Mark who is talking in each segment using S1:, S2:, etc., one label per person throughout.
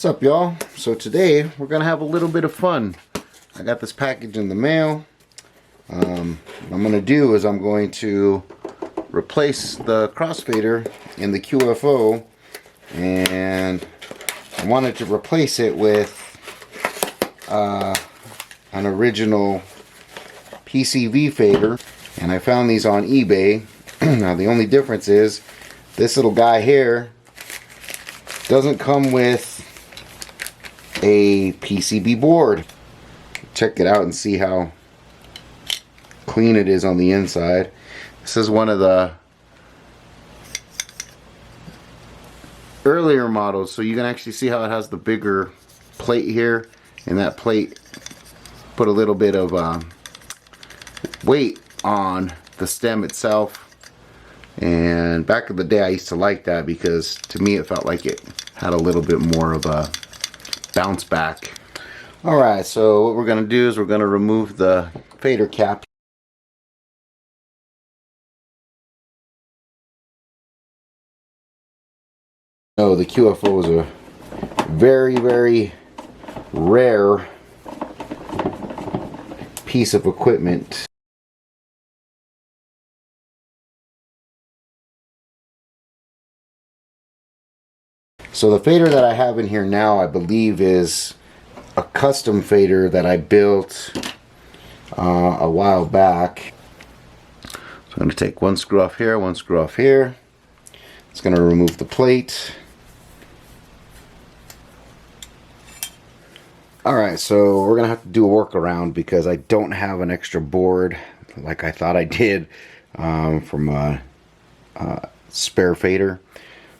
S1: What's up, y'all? So today we're gonna have a little bit of fun. I got this package in the mail. What I'm gonna do is I'm going to replace the crossfader in the QFO, and I wanted to replace it with an original PCV fader, and I found these on eBay. Now the only difference is this little guy here doesn't come with a PCB board. Check it out and see how clean it is on the inside. This is one of the earlier models, so you can actually see how it has the bigger plate here, and that plate put a little bit of weight on the stem itself. And back in the day I used to like that because to me it felt like it had a little bit more of a bounce back. Alright, so what we're going to do is we're going to remove the fader cap. Oh, the QFO is a very, very rare piece of equipment. So the fader that I have in here now, I believe, is a custom fader that I built a while back. So I'm going to take one screw off here, one screw off here. It's going to remove the plate. Alright, so we're going to have to do a workaround because I don't have an extra board like I thought I did from a spare fader.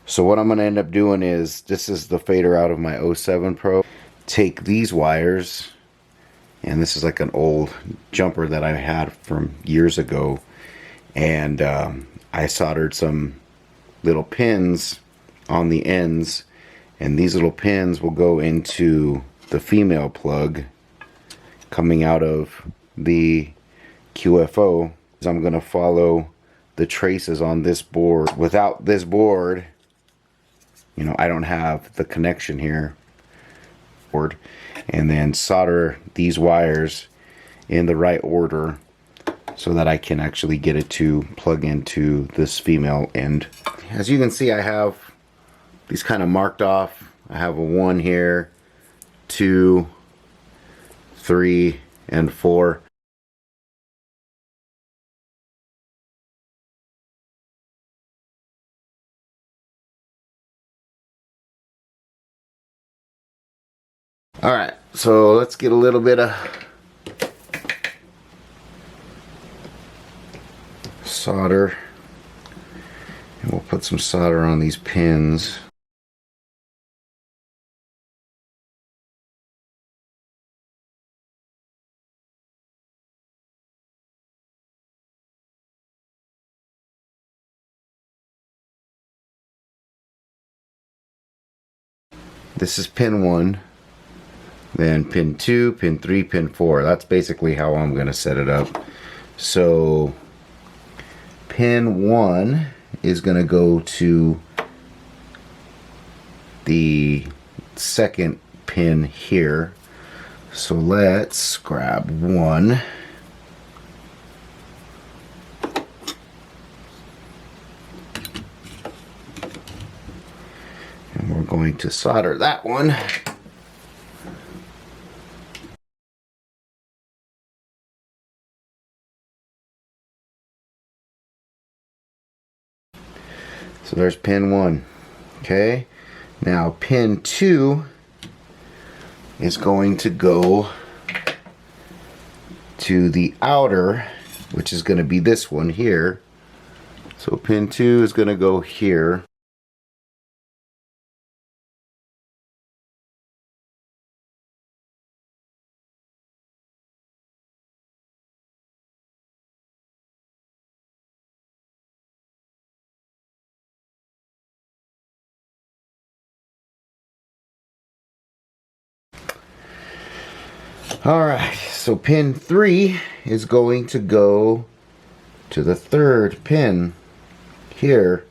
S1: So what I'm going to end up doing is, this is the fader out of my 07 Pro. Take these wires, and this is like an old jumper that I had from years ago, and I soldered some little pins on the ends, and these little pins will go into the female plug coming out of the QFO. So I'm going to follow the traces on this board. Without this board, you know, I don't have the connection here. And then solder these wires in the right order so that I can actually get it to plug into this female end. As you can see, I have these kind of marked off. I have a 1 here, 2, 3, and 4. Alright, so let's get a little bit of solder, and we'll put some solder on these pins. This is pin 1. Then pin 2, pin 3, pin 4. That's basically how I'm going to set it up. So pin 1 is going to go to the second pin here. So let's grab 1. And we're going to solder that one. So there's pin 1. Okay, now pin 2 is going to go to the outer, which is going to be this one here. So pin 2 is going to go here. Alright, so pin 3 is going to go to the third pin here.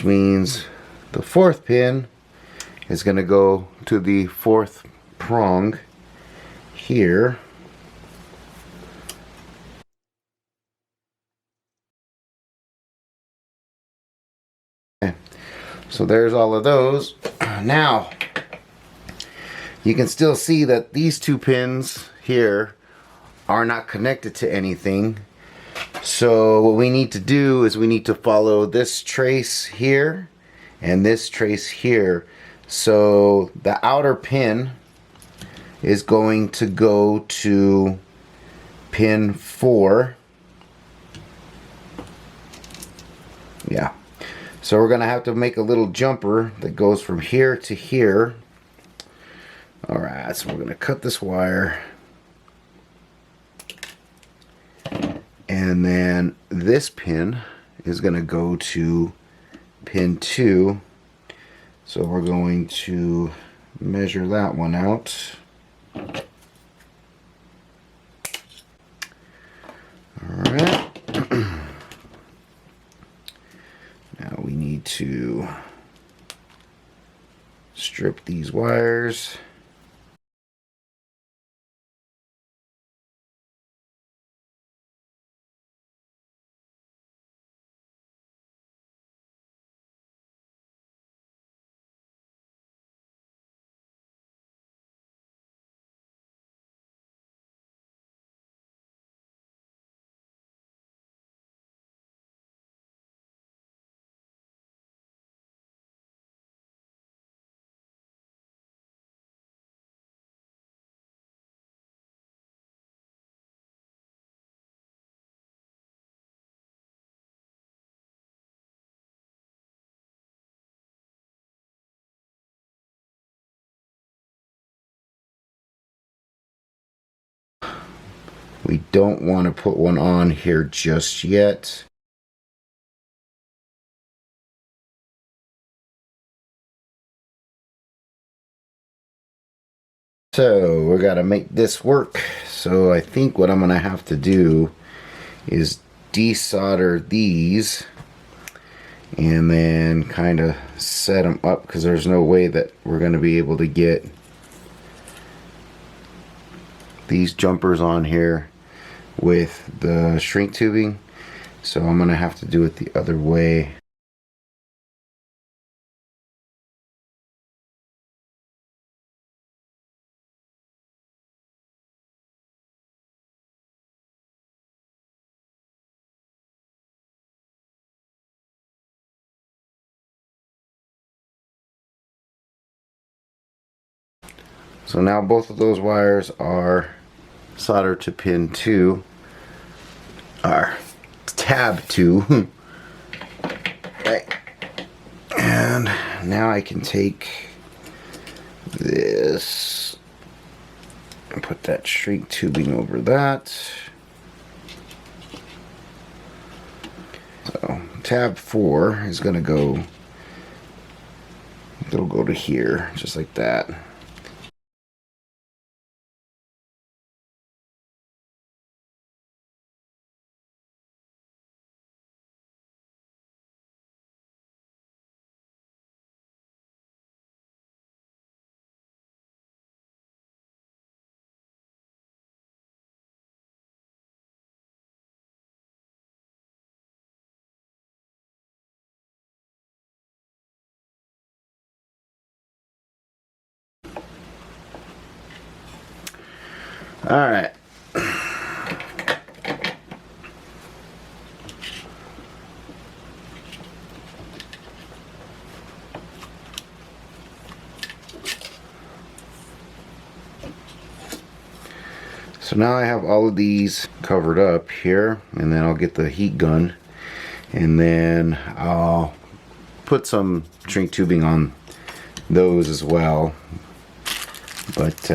S1: which means the fourth pin is going to go to the fourth prong here. Okay. So there's all of those. Now you can still see that these two pins here are not connected to anything. So what we need to do is we need to follow this trace here and this trace here. So the outer pin is going to go to pin 4. Yeah. So we're going to have to make a little jumper that goes from here to here. Alright, so we're going to cut this wire. And then this pin is going to go to pin 2. So we're going to measure that one out. Alright. Now we need to strip these wires. We don't want to put one on here just yet. So we got to make this work. So I think what I'm going to have to do is desolder these and then kind of set them up, because there's no way that we're going to be able to get these jumpers on here with the shrink tubing. So I'm going to have to do it the other way. So now both of those wires are soldered to pin 2, or tab 2. Okay. And now I can take this and put that shrink tubing over that. So tab 4 is going to go, it'll go to here, just like that. All right. So now I have all of these covered up here, and then I'll get the heat gun, and then I'll put some shrink tubing on those as well. But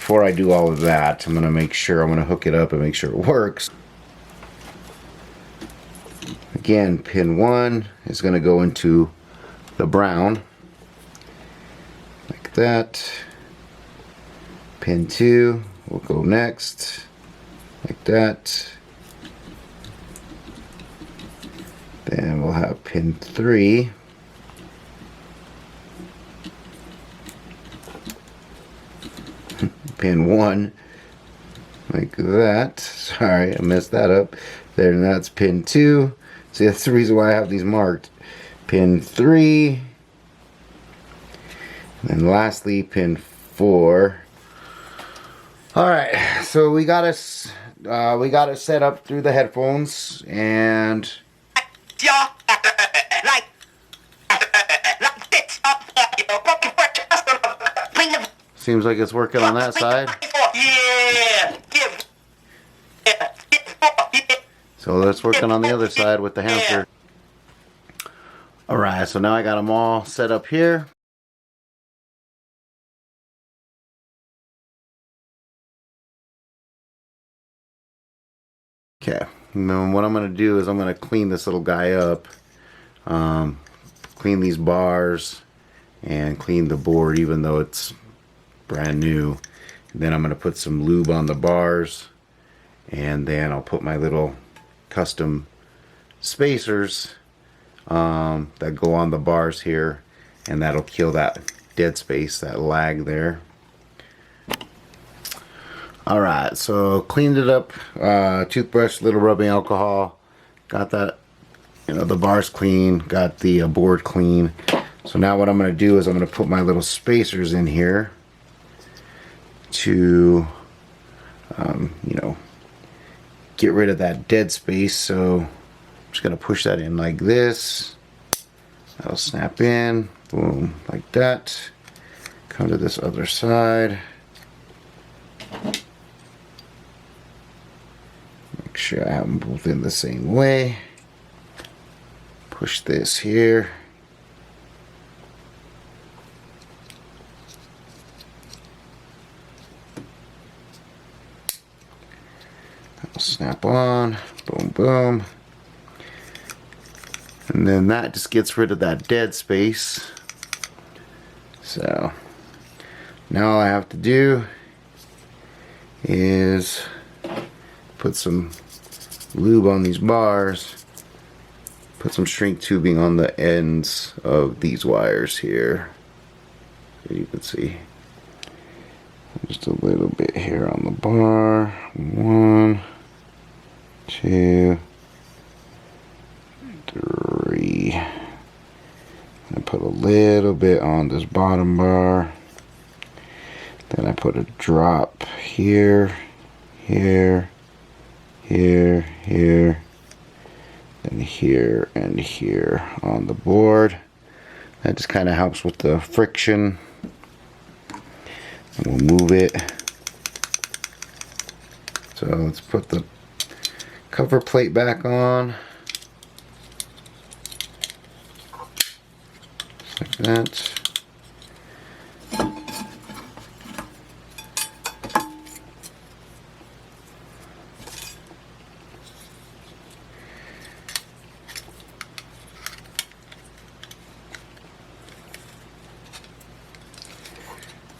S1: before I do all of that, I'm going to make sure, I'm going to hook it up and make sure it works. Again, pin 1 is going to go into the brown, like that. Pin 2 will go next, like that. Then we'll have pin 3 pin 1, like that. Sorry, I messed that up. There, and that's pin 2. See, that's the reason why I have these marked. Pin 3, and then lastly pin 4. All right, so we got it set up through the headphones, and seems like it's working on that side. So let's work on the other side with the hamster. Alright, so now I got them all set up here. Okay, and then what I'm going to do is I'm going to clean this little guy up. Clean these bars and clean the board even though it's brand new. And then I'm going to put some lube on the bars, and then I'll put my little custom spacers that go on the bars here, and that'll kill that dead space, that lag there. Alright, so cleaned it up, toothbrush, little rubbing alcohol, got that, the bars clean, got the board clean. So now what I'm going to do is I'm going to put my little spacers in here to get rid of that dead space. So I'm just going to push that in like this. That'll snap in, boom, like that. Come to this other side. Make sure I have them both in the same way. Push this here. That'll snap on, boom, boom. And then that just gets rid of that dead space. So now all I have to do is put some lube on these bars, put some shrink tubing on the ends of these wires here, so you can see just a little bit here on the bar. 1, 2, 3. I put a little bit on this bottom bar. Then I put a drop here, here, here, here, then here and here on the board. That just kind of helps with the friction. And we'll move it. So let's put the cover plate back on. Just like that.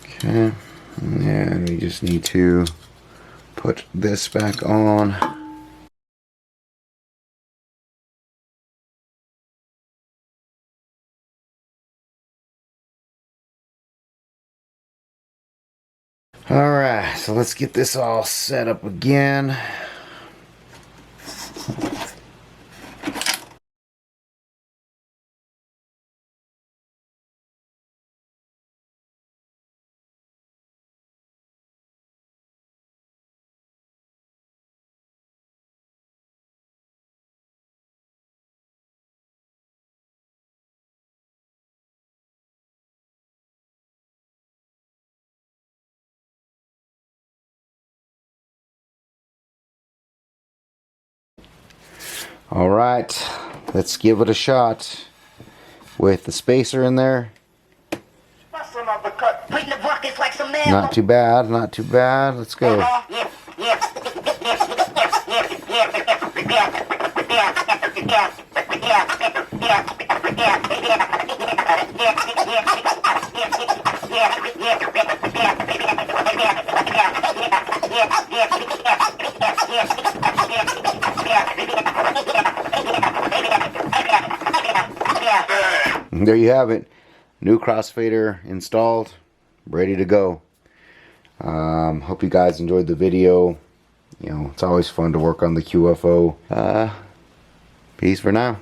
S1: Okay, and we just need to put this back on. Alright, so let's get this all set up again. Alright, let's give it a shot with the spacer in there. Not too bad, not too bad. Let's go. There you have it. New crossfader installed, ready to go. Hope you guys enjoyed the video. You know, it's always fun to work on the QFO. Peace for now.